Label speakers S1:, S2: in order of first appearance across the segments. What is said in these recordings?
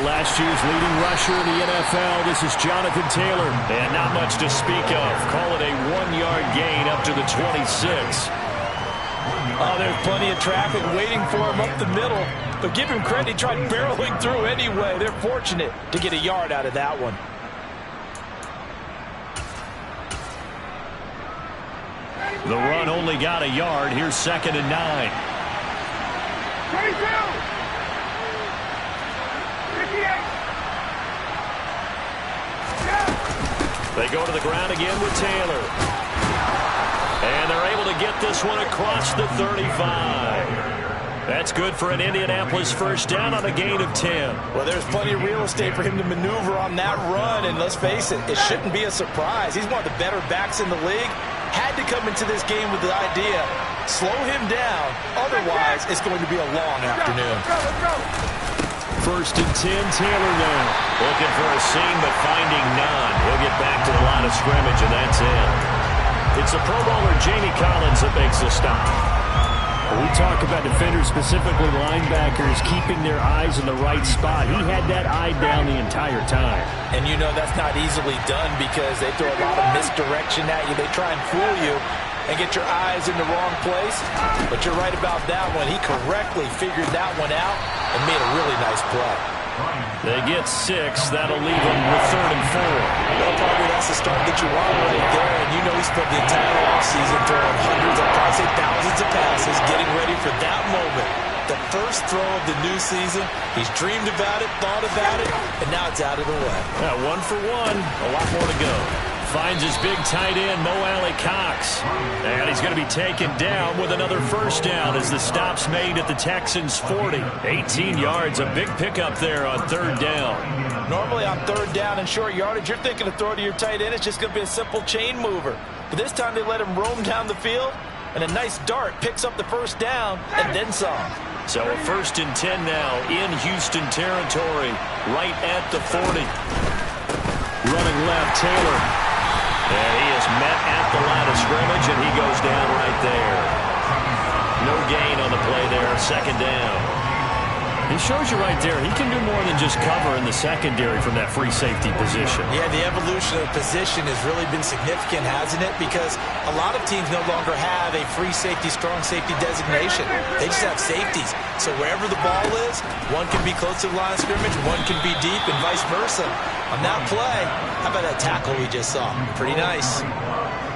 S1: last year's leading rusher in the NFL. This is Jonathan Taylor. And not much to speak of. Call it a 1-yard gain up to the 26.
S2: Oh, there's plenty of traffic waiting for him up the middle. But give him credit, he tried barreling through anyway. They're fortunate to get a yard out of that one.
S1: The run only got a yard. Here's 2nd and 9. They go to the ground again with Taylor. And they're able to get this one across the 35. That's good for an Indianapolis first down on a gain of 10.
S2: Well, there's plenty of real estate for him to maneuver on that run. And let's face it, it shouldn't be a surprise. He's one of the better backs in the league. Had to come into this game with the idea, slow him down. Otherwise, it's going to be a long afternoon.
S1: 1st and 10, Taylor now. Looking for a seam, but finding none. He'll get back to the line of scrimmage, and that's it. It's the Pro Bowler Jamie Collins that makes the stop.
S3: We talk about defenders, specifically linebackers, keeping their eyes in the right spot. He had that eye down the entire time.
S2: And you know that's not easily done because they throw a lot of misdirection at you. They try and fool you and get your eyes in the wrong place. But you're right about that one. He correctly figured that one out and made a really nice play.
S1: They get 6. That'll leave them with 3rd and 4.
S2: Well, probably that's the start that you want right there. And you know he spent the entire offseason throwing hundreds, I'd probably say thousands of passes, getting ready for that moment. The first throw of the new season. He's dreamed about it, thought about it, and now it's out of the way.
S1: Yeah, 1 for 1. A lot more to go. Finds his big tight end, Mo Alley-Cox. And he's going to be taken down with another first down as the stop's made at the Texans' 40. 18 yards, a big pickup there on 3rd down.
S2: Normally on 3rd down and short yardage, you're thinking of throw to your tight end. It's just going to be a simple chain mover. But this time they let him roam down the field, and a nice dart picks up the first down and then some.
S1: So a 1st and 10 now in Houston territory, right at the 40. Running left, Taylor. And he is met at the line of scrimmage, and he goes down right there. No gain on the play there, 2nd down. He shows you right there, he can do more than just cover in the secondary from that free safety position.
S2: Yeah, the evolution of position has really been significant, hasn't it? Because a lot of teams no longer have a free safety, strong safety designation. They just have safeties. So wherever the ball is, one can be close to the line of scrimmage, one can be deep, and vice versa. On that play, how about that tackle we just saw? Pretty nice.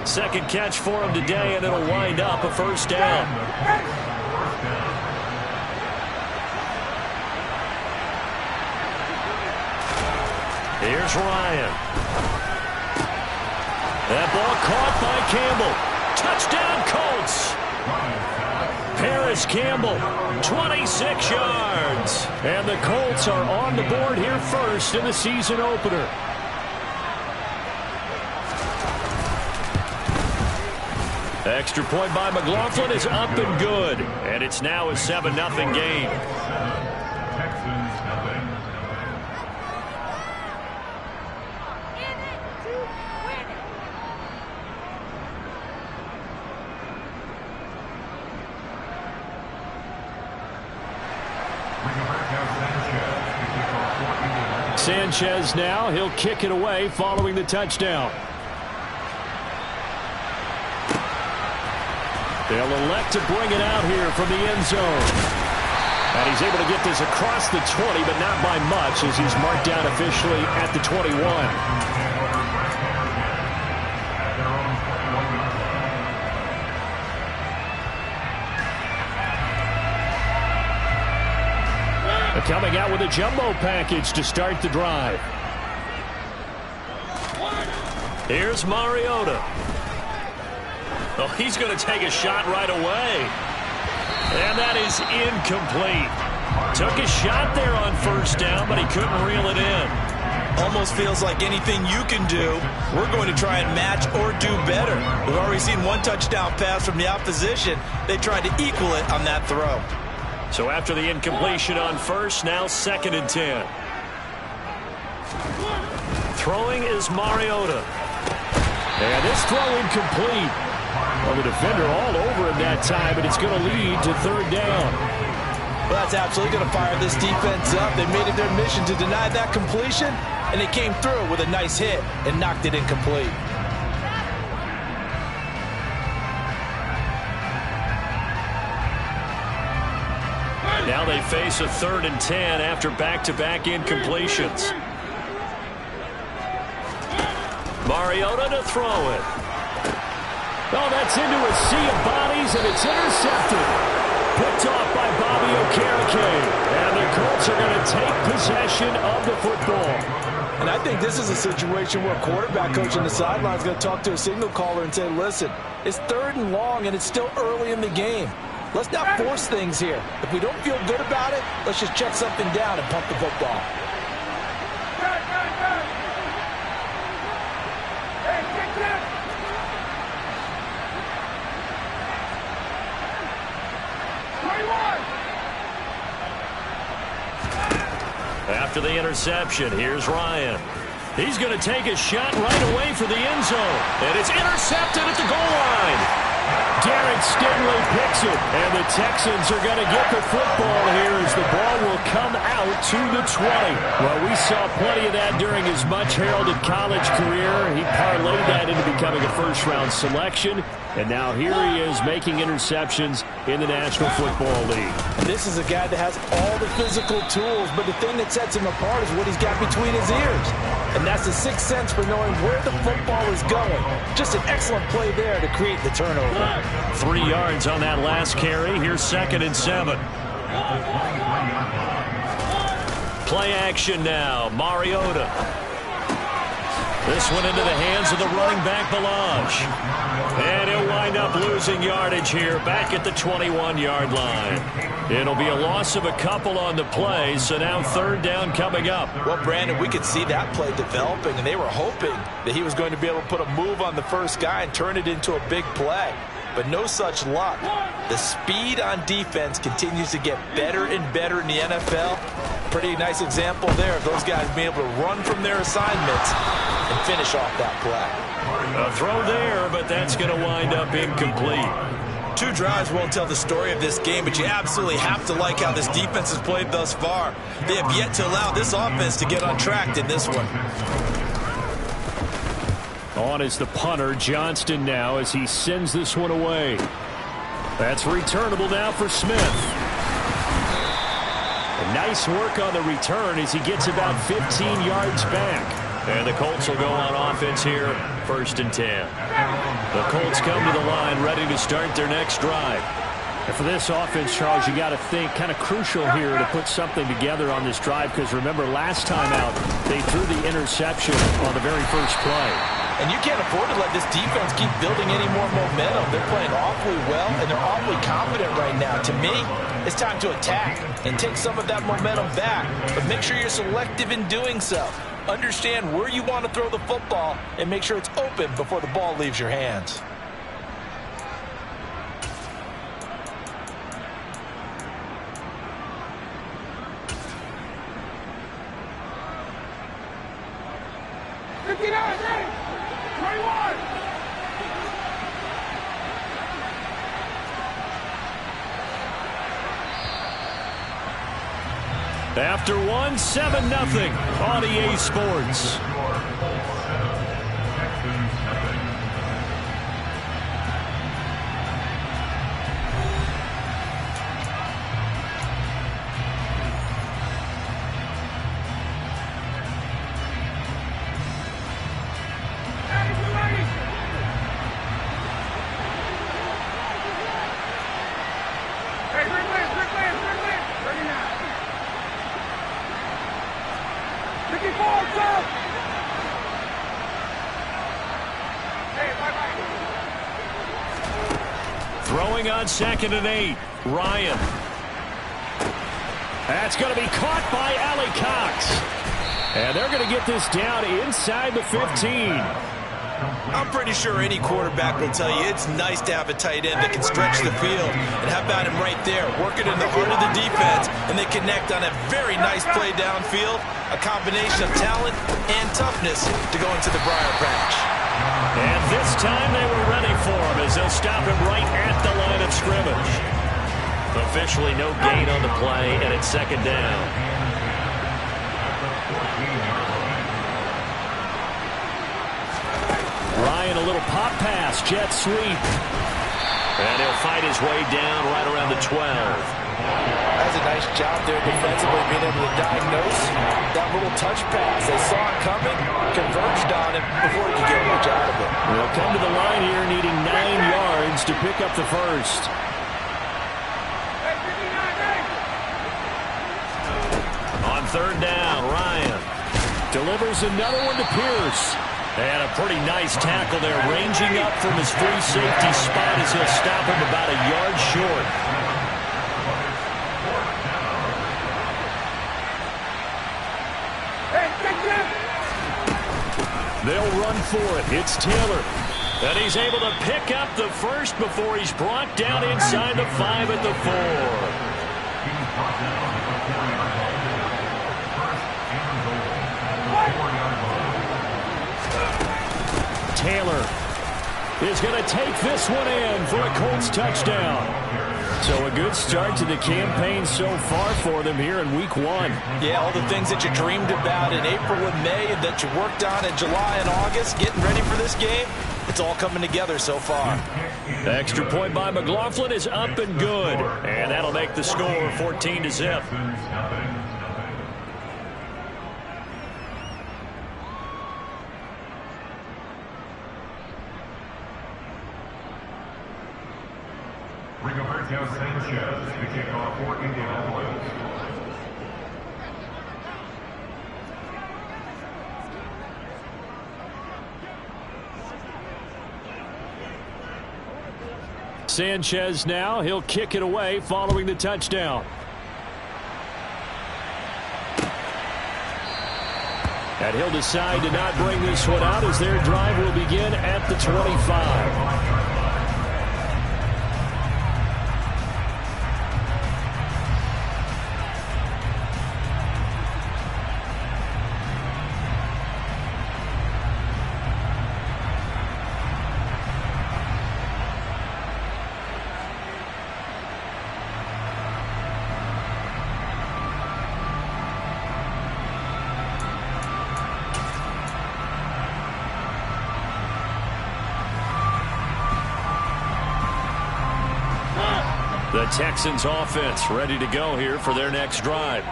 S1: 2nd catch for him today, and it'll wind up a first down. Here's Ryan. That ball caught by Campbell. Touchdown, Colts. Paris Campbell, 26 yards. And the Colts are on the board here first in the season opener. Extra point by McLaughlin is up and good. And it's now a 7-0 game. Sanchez now, he'll kick it away following the touchdown. They'll elect to bring it out here from the end zone. And he's able to get this across the 20, but not by much as he's marked down officially at the 21. Coming out with a jumbo package to start the drive. Here's Mariota. Oh, he's going to take a shot right away. And that is incomplete. Took a shot there on 1st down, but he couldn't reel it in.
S2: Almost feels like anything you can do, we're going to try and match or do better. We've already seen one touchdown pass from the opposition. They tried to equal it on that throw.
S1: So after the incompletion on 1st, now 2nd and 10. Throwing is Mariota. And this throw incomplete. Well, the defender all over him that time, but it's going to lead to 3rd down.
S2: Well, that's absolutely going to fire this defense up. They made it their mission to deny that completion, and they came through with a nice hit and knocked it incomplete.
S1: Now they face a 3rd and 10 after back-to-back incompletions. Mariota to throw it.
S3: Oh, that's into a sea of bodies, and it's intercepted. Picked off by Bobby Okereke. And the Colts are going to take possession of the football.
S2: And I think this is a situation where a quarterback coach on the sideline is going to talk to a signal caller and say, listen, it's 3rd and long, and it's still early in the game. Let's not force things here. If we don't feel good about it, let's just check something down and pump the football.
S1: After the interception, here's Ryan. He's going to take a shot right away for the end zone. And it's intercepted at the goal line.
S3: Derek Stingley picks it, and the Texans are going to get the football here as the ball will come out to the 20. Well, we saw plenty of that during his much-heralded college career. He parlayed that into becoming a first-round selection, and now here he is making interceptions in the National Football League.
S2: This is a guy that has all the physical tools, but the thing that sets him apart is what he's got between his ears. And that's the sixth sense for knowing where the football is going. Just an excellent play there to create the turnover.
S1: 3 yards on that last carry. Here's 2nd and 7. Play action now. Mariota. This one into the hands of the running back, Ballage. And he'll wind up losing yardage here back at the 21-yard line. It'll be a loss of a couple on the play, so now 3rd down coming up.
S2: Well, Brandon, we could see that play developing, and they were hoping that he was going to be able to put a move on the first guy and turn it into a big play. But no such luck. The speed on defense continues to get better and better in the NFL. Pretty nice example there of those guys being able to run from their assignments and finish off that play.
S1: A throw there, but that's going to wind up incomplete.
S2: 2 drives won't tell the story of this game, but you absolutely have to like how this defense has played thus far. They have yet to allow this offense to get on track in this one.
S3: On is the punter, Johnston now, as he sends this one away. That's returnable now for Smith. And nice work on the return as he gets about 15 yards back. And the Colts will go on offense here, 1st and 10. The Colts come to the line ready to start their next drive. And for this offense, Charles, you got to think kind of crucial here to put something together on this drive, because remember last time out they threw the interception on the very first play.
S2: And you can't afford to let this defense keep building any more momentum. They're playing awfully well, and they're awfully confident right now. To me, it's time to attack and take some of that momentum back. But make sure you're selective in doing so. Understand where you want to throw the football and make sure it's open before the ball leaves your hands.
S3: After one, 7-0 on EA Sports.
S1: Throwing on 2nd and 8. Ryan.
S3: That's going to be caught by Allie Cox. And they're going to get this down inside the 15.
S2: I'm pretty sure any quarterback will tell you it's nice to have a tight end that can stretch the field. And how about him right there, working in the heart of the defense, and they connect on a very nice play downfield, a combination of talent and toughness to go into the briar patch.
S1: And this time they were ready for him as they'll stop him right at the line of scrimmage.
S3: Officially no gain on the play, and it's second down. Ryan, a little pop pass, jet sweep. And he'll fight his way down right around the 12.
S2: That's a nice job there defensively, being able to diagnose that little touch pass. They saw it coming, converged on it before he could get much out of it.
S3: They'll come to the line here needing 9 yards to pick up the first. On third down, Ryan delivers another one to Pierce. And a pretty nice tackle there, ranging up from his free safety spot as he'll stop him about a yard short. They'll run for it. It's Taylor. And he's able to pick up the first before he's brought down inside the 5 at the 4. Taylor is going to take this one in for a Colts touchdown. So a good start to the campaign so far for them here in week 1.
S2: Yeah, all the things that you dreamed about in April and May and that you worked on in July and August, getting ready for this game, it's all coming together so far.
S3: The extra point by McLaughlin is up and good. And that'll make the score 14-0.
S4: Rigoberto Sanchez to kick off for Indianapolis.
S3: Sanchez now, he'll kick it away following the touchdown. And he'll decide to not bring this one out as their drive will begin at the 25. The Texans offense ready to go here for their next drive.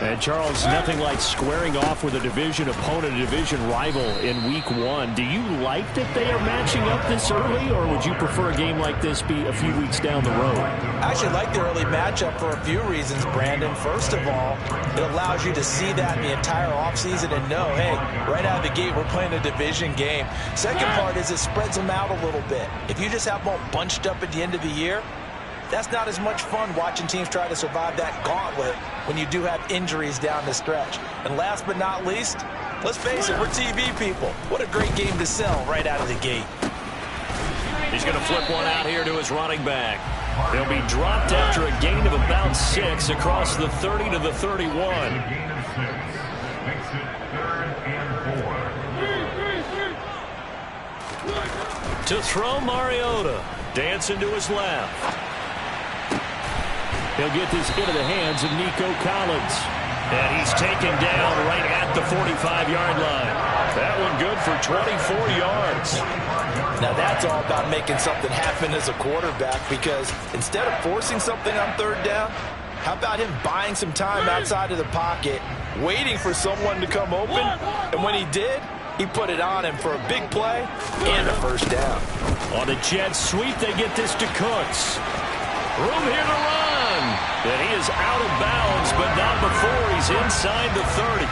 S3: And Charles, nothing like squaring off with a division opponent, a division rival in week 1. Do you like that they are matching up this early, or would you prefer a game like this be a few weeks down the road?
S2: I actually like the early matchup for a few reasons, Brandon. First of all, it allows you to see that in the entire offseason and know, hey, right out of the gate, we're playing a division game. Second part is it spreads them out a little bit. If you just have them all bunched up at the end of the year, that's not as much fun watching teams try to survive that gauntlet when you do have injuries down the stretch. And last but not least, let's face it, we're TV people. What a great game to sell right out of the gate.
S3: He's going to flip one out here to his running back. He'll be dropped after a gain of about 6 across the 30 to the 31.
S4: Gain of 6 makes it 3rd and 4.
S3: To throw, Mariota. Dancing to his left. He'll get this into the hands of Nico Collins. And he's taken down right at the 45-yard line. That one good for 24 yards.
S2: Now that's all about making something happen as a quarterback, because instead of forcing something on 3rd down, how about him buying some time outside of the pocket, waiting for someone to come open, and when he did, he put it on him for a big play and a first down.
S3: On the jet sweep, they get this to Cooks. Room here to run. And he is out of bounds, but not before he's inside the 30.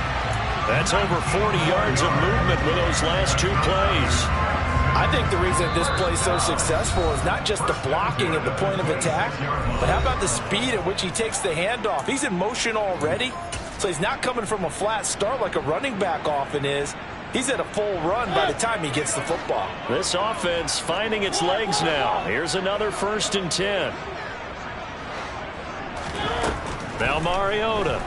S3: That's over 40 yards of movement with those last 2 plays.
S2: I think the reason this play is so successful is not just the blocking at the point of attack, but how about the speed at which he takes the handoff? He's in motion already, so he's not coming from a flat start like a running back often is. He's at a full run by the time he gets the football.
S3: This offense finding its legs now. Here's another 1st and 10. Now Mariota.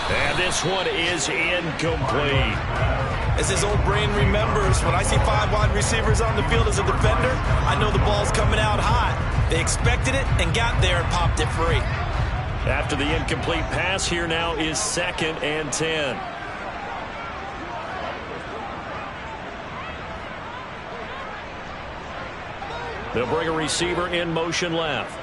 S3: And this one is incomplete.
S2: As his old brain remembers, when I see 5 wide receivers on the field as a defender, I know the ball's coming out hot. They expected it and got there and popped it free.
S3: After the incomplete pass, here now is 2nd and 10. They'll bring a receiver in motion left.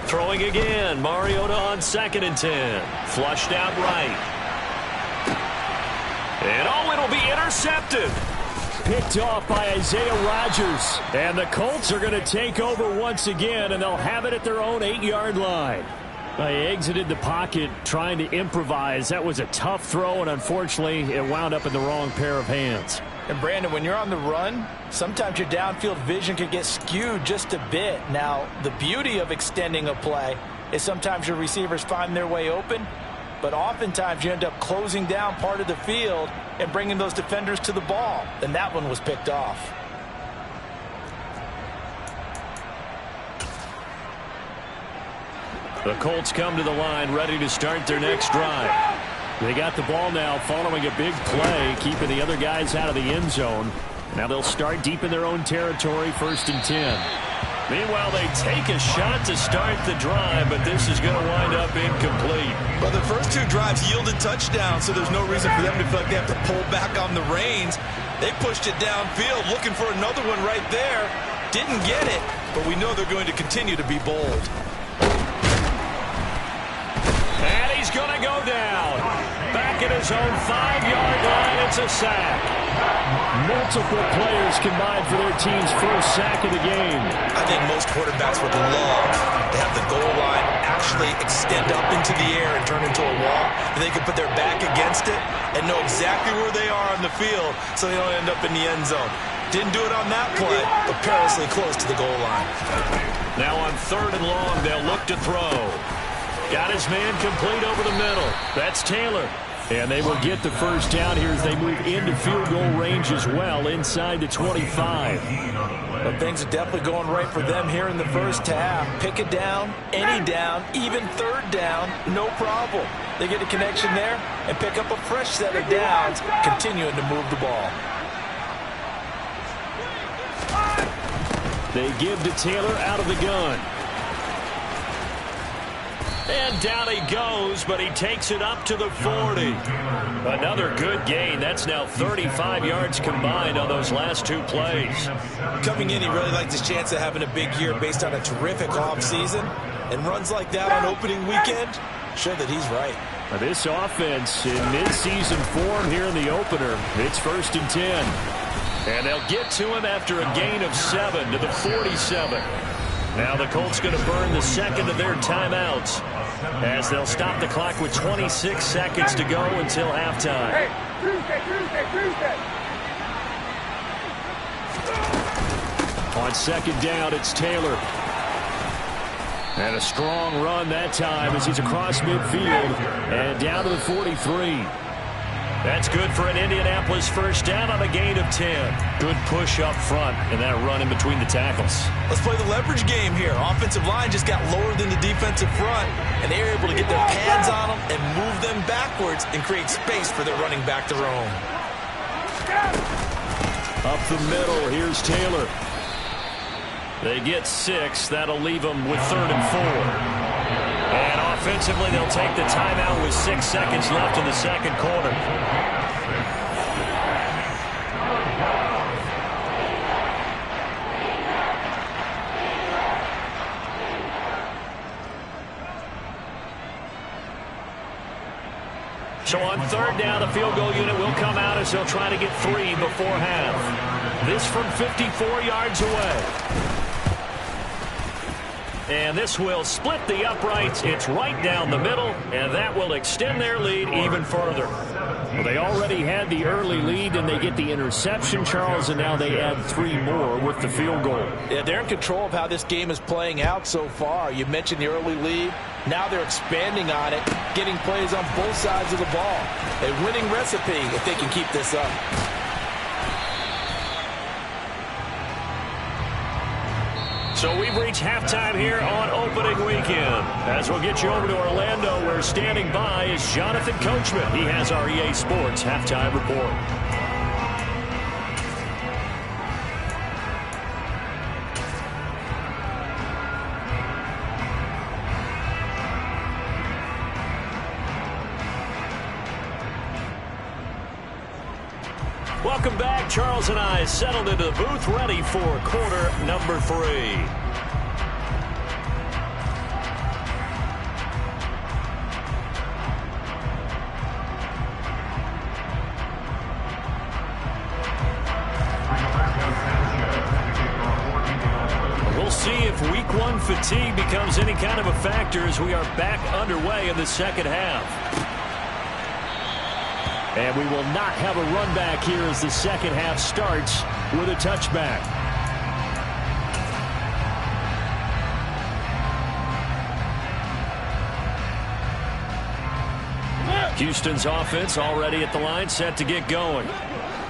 S3: Throwing again. Mariota on 2nd and 10. Flushed out right. And oh, it'll be intercepted. Picked off by Isaiah Rodgers. And the Colts are going to take over once again, and they'll have it at their own 8-yard line. They exited the pocket trying to improvise. That was a tough throw, and unfortunately, it wound up in the wrong pair of hands.
S2: And Brandon, when you're on the run, sometimes your downfield vision can get skewed just a bit. Now, the beauty of extending a play is sometimes your receivers find their way open, but oftentimes you end up closing down part of the field and bringing those defenders to the ball. And that one was picked off.
S3: The Colts come to the line ready to start their next drive. They got the ball now following a big play, keeping the other guys out of the end zone. Now they'll start deep in their own territory, 1st and 10. Meanwhile, they take a shot to start the drive, but this is going to wind up incomplete.
S2: Well, the first 2 drives yielded touchdowns, so there's no reason for them to feel like they have to pull back on the reins. They pushed it downfield, looking for another one right there. Didn't get it, but we know they're going to continue to be bold.
S3: And he's going to go down. Back at his own 5-yard line, it's a sack. Multiple players combined for their team's first sack of the game.
S2: I think most quarterbacks would love to have the goal line actually extend up into the air and turn into a wall, and they can put their back against it and know exactly where they are on the field so they don't end up in the end zone. Didn't do it on that play, but perilously close to the goal line.
S3: Now on 3rd and long, they'll look to throw. Got his man complete over the middle. That's Taylor. And they will get the first down here as they move into field goal range as well, inside the 25.
S2: But things are definitely going right for them here in the first half. Pick it down, any down, even 3rd down, no problem. They get a connection there and pick up a fresh set of downs, continuing to move the ball.
S3: They give to Taylor out of the gun. And down he goes, but he takes it up to the 40. Another good gain. That's now 35 yards combined on those last 2 plays.
S2: Coming in, he really likes his chance of having a big year based on a terrific offseason. And runs like that on opening weekend show that he's right.
S3: This offense in midseason form here in the opener. It's 1st and 10. And they'll get to him after a gain of 7 to the 47. Now the Colts going to burn the 2nd of their timeouts as they'll stop the clock with 26 seconds to go until halftime. On 2nd down, it's Taylor. And a strong run that time as he's across midfield and down to the 43. That's good for an Indianapolis first down on a gain of 10. Good push up front and that run in between the tackles.
S2: Let's play the leverage game here. Offensive line just got lower than the defensive front, and they were able to get their pads on them and move them backwards and create space for their running back to roam.
S3: Up the middle, here's Taylor. They get 6. That'll leave them with 3rd and 4. And offensively, they'll take the timeout with 6 seconds left in the second quarter. So on 3rd down, the field goal unit will come out as they'll try to get 3 before half. This from 54 yards away. And this will split the uprights. It's right down the middle, and that will extend their lead even further. Well, they already had the early lead, and they get the interception, Charles, and now they add 3 more with the field goal.
S2: Yeah, they're in control of how this game is playing out so far. You mentioned the early lead. Now they're expanding on it, getting plays on both sides of the ball. A winning recipe if they can keep this up.
S3: So we've reached halftime here on opening weekend. As we'll get you over to Orlando, where standing by is Jonathan Coachman. He has our EA Sports halftime report. Welcome back. Charles and I settled into the booth, ready for quarter number 3. We'll see if week 1 fatigue becomes any kind of a factor as we are back underway in the second half. And we will not have a run back here as the second half starts with a touchback. Houston's offense already at the line, set to get going.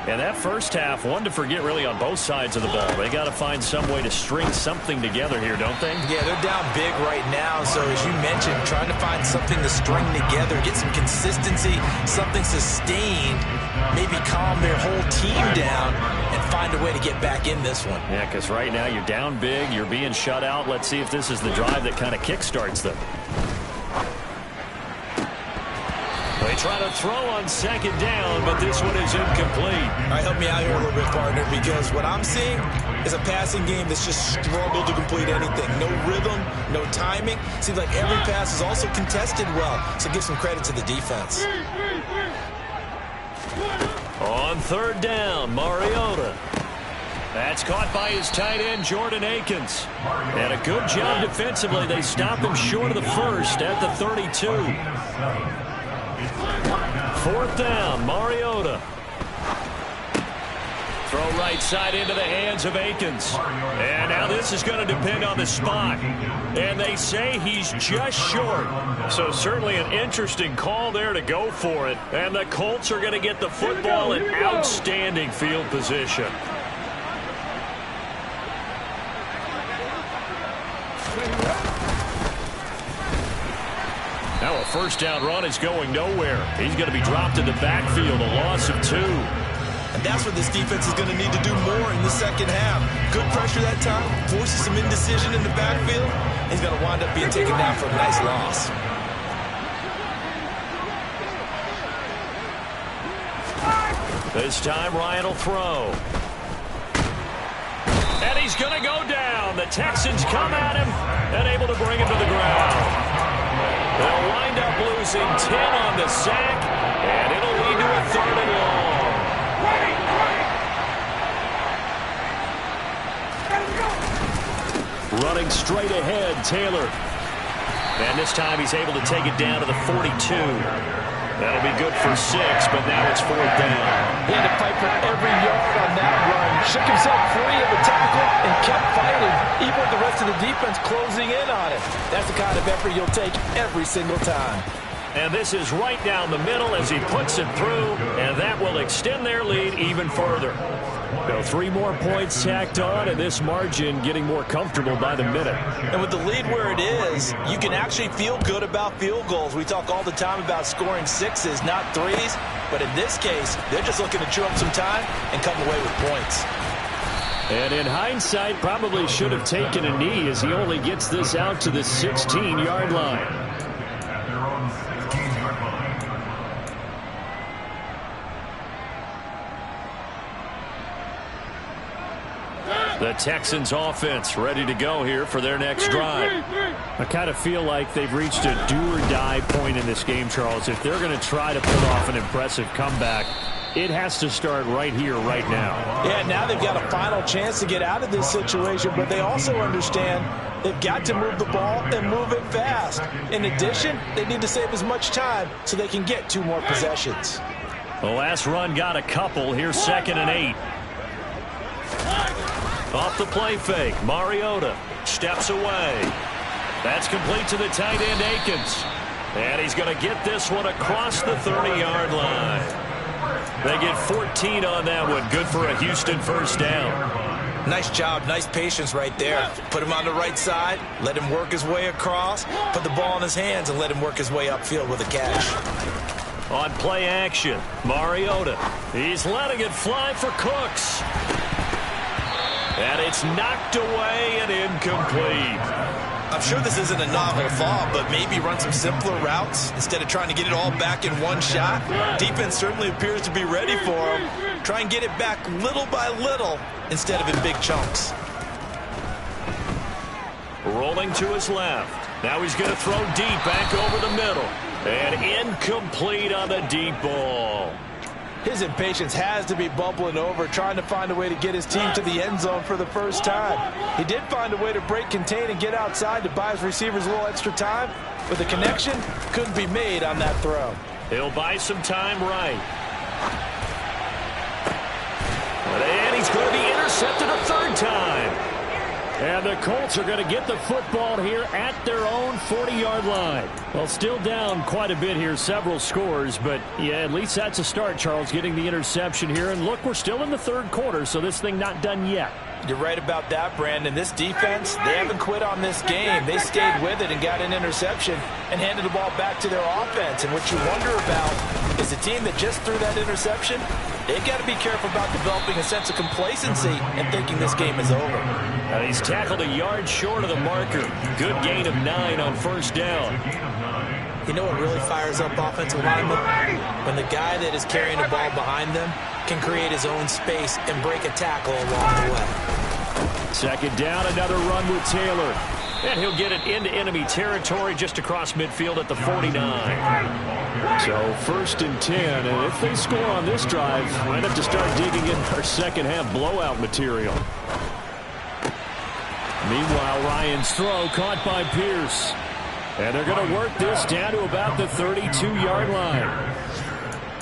S3: And that first half, one to forget really on both sides of the ball. They got to find some way to string something together here, don't they?
S2: Yeah, they're down big right now. So as you mentioned, trying to find something to string together, get some consistency, something sustained, maybe calm their whole team down and find a way to get back in this one.
S3: Yeah, because right now you're down big, you're being shut out. Let's see if this is the drive that kind of kickstarts them. They try to throw on second down, but this one is incomplete.
S2: All right, help me out here a little bit, partner, because what I'm seeing is a passing game that's just struggled to complete anything. No rhythm, no timing. Seems like every pass is also contested well, so give some credit to the defense.
S3: On third down, Mariota. That's caught by his tight end, Jordan Akins. And a good job defensively. They stop him short of the first at the 32. Fourth down, Mariota. Throw right side into the hands of Akins. And now this is going to depend on the spot. And they say he's just short. So certainly an interesting call there to go for it. And the Colts are going to get the football in outstanding field position. Now a first down run is going nowhere. He's going to be dropped in the backfield, a loss of 2.
S2: And that's what this defense is going to need to do more in the second half. Good pressure that time, forces some indecision in the backfield. He's going to wind up being taken down for a nice loss.
S3: This time Ryan will throw. And he's going to go down. The Texans come at him and able to bring him to the ground. They'll wind up losing 10 on the sack, and it'll lead to a 3rd and long. Running straight ahead, Taylor. And this time he's able to take it down to the 42. That'll be good for 6, but now it's 4th down.
S5: He had to fight for every yard on that run. Shook himself free of the tackle and kept fighting, even with the rest of the defense closing in on him. That's the kind of effort you'll take every single time.
S3: And this is right down the middle as he puts it through, and that will extend their lead even further. So 3 more points tacked on, and this margin getting more comfortable by the minute.
S2: And with the lead where it is, you can actually feel good about field goals. We talk all the time about scoring 6s, not 3s. But in this case, they're just looking to chew up some time and come away with points.
S3: And in hindsight, probably should have taken a knee as he only gets this out to the 16-yard line. The Texans offense ready to go here for their next drive. I kind of feel like they've reached a do-or-die point in this game, Charles. If they're going to try to put off an impressive comeback, it has to start right here, right now.
S5: Yeah, now they've got a final chance to get out of this situation, but they also understand they've got to move the ball and move it fast. In addition, they need to save as much time so they can get 2 more possessions.
S3: The last run got a couple. Here's 2nd and 8. Off the play fake, Mariota steps away. That's complete to the tight end, Akins. And he's going to get this one across the 30-yard line. They get 14 on that one. Good for a Houston first down.
S2: Nice job, nice patience right there. Put him on the right side, let him work his way across, put the ball in his hands, and let him work his way upfield with a catch.
S3: On play action, Mariota. He's letting it fly for Cooks. And it's knocked away and incomplete.
S2: I'm sure this isn't a novel thought, but maybe run some simpler routes instead of trying to get it all back in one shot. Defense certainly appears to be ready for him. Try and get it back little by little instead of in big chunks.
S3: Rolling to his left. Now he's going to throw deep back over the middle. And incomplete on the deep ball.
S5: His impatience has to be bubbling over, trying to find a way to get his team to the end zone for the first time. He did find a way to break, contain, and get outside to buy his receivers a little extra time, but the connection couldn't be made on that throw.
S3: He'll buy some time right. And he's going to be intercepted a third time. And the Colts are going to get the football here at their own 40-yard line. Well, still down quite a bit here, several scores, but yeah, at least that's a start, Charles, getting the interception here. And look, we're still in the third quarter, so this thing not done yet.
S5: You're right about that, Brandon. This defense, they haven't quit on this game. They stayed with it and got an interception and handed the ball back to their offense. And what you wonder about is a team that just threw that interception, they've got to be careful about developing a sense of complacency and thinking this game is over.
S3: And he's tackled a yard short of the marker. Good gain of 9 on first down.
S2: You know what really fires up offensive linemen? When the guy that is carrying the ball behind them can create his own space and break a tackle along the way.
S3: Second down, another run with Taylor. And he'll get it into enemy territory just across midfield at the 49. So first and 10, and if they score on this drive, might have to start digging in our second half blowout material. Meanwhile, Ryan's throw caught by Pierce. And they're going to work this down to about the 32-yard line.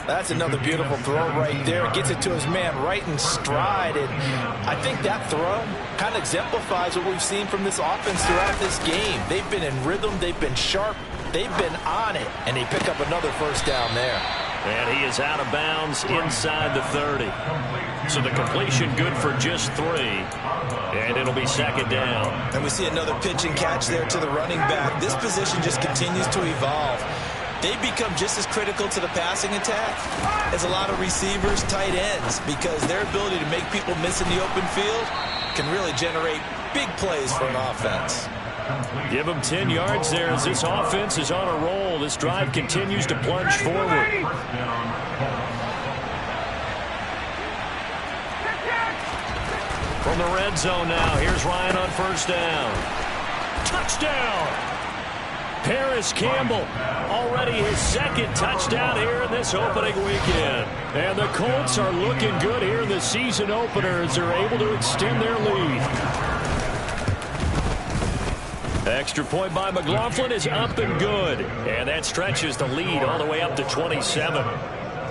S5: That's another beautiful throw right there. Gets it to his man right in stride. And I think that throw kind of exemplifies what we've seen from this offense throughout this game. They've been in rhythm. They've been sharp. They've been on it. And they pick up another first down there.
S3: And he is out of bounds inside the 30. So the completion good for just 3. And it'll be second down.
S2: And we see another pitch and catch there to the running back. This position just continues to evolve. They become just as critical to the passing attack as a lot of receivers, tight ends, because their ability to make people miss in the open field can really generate big plays for an offense.
S3: Give them 10 yards there as this offense is on a roll. This drive continues to plunge forward. From the red zone now, here's Ryan on first down. Touchdown! Paris Campbell, already his second touchdown here in this opening weekend. And the Colts are looking good here in the season opener as they're able to extend their lead. Extra point by McLaughlin is up and good. And that stretches the lead all the way up to 27.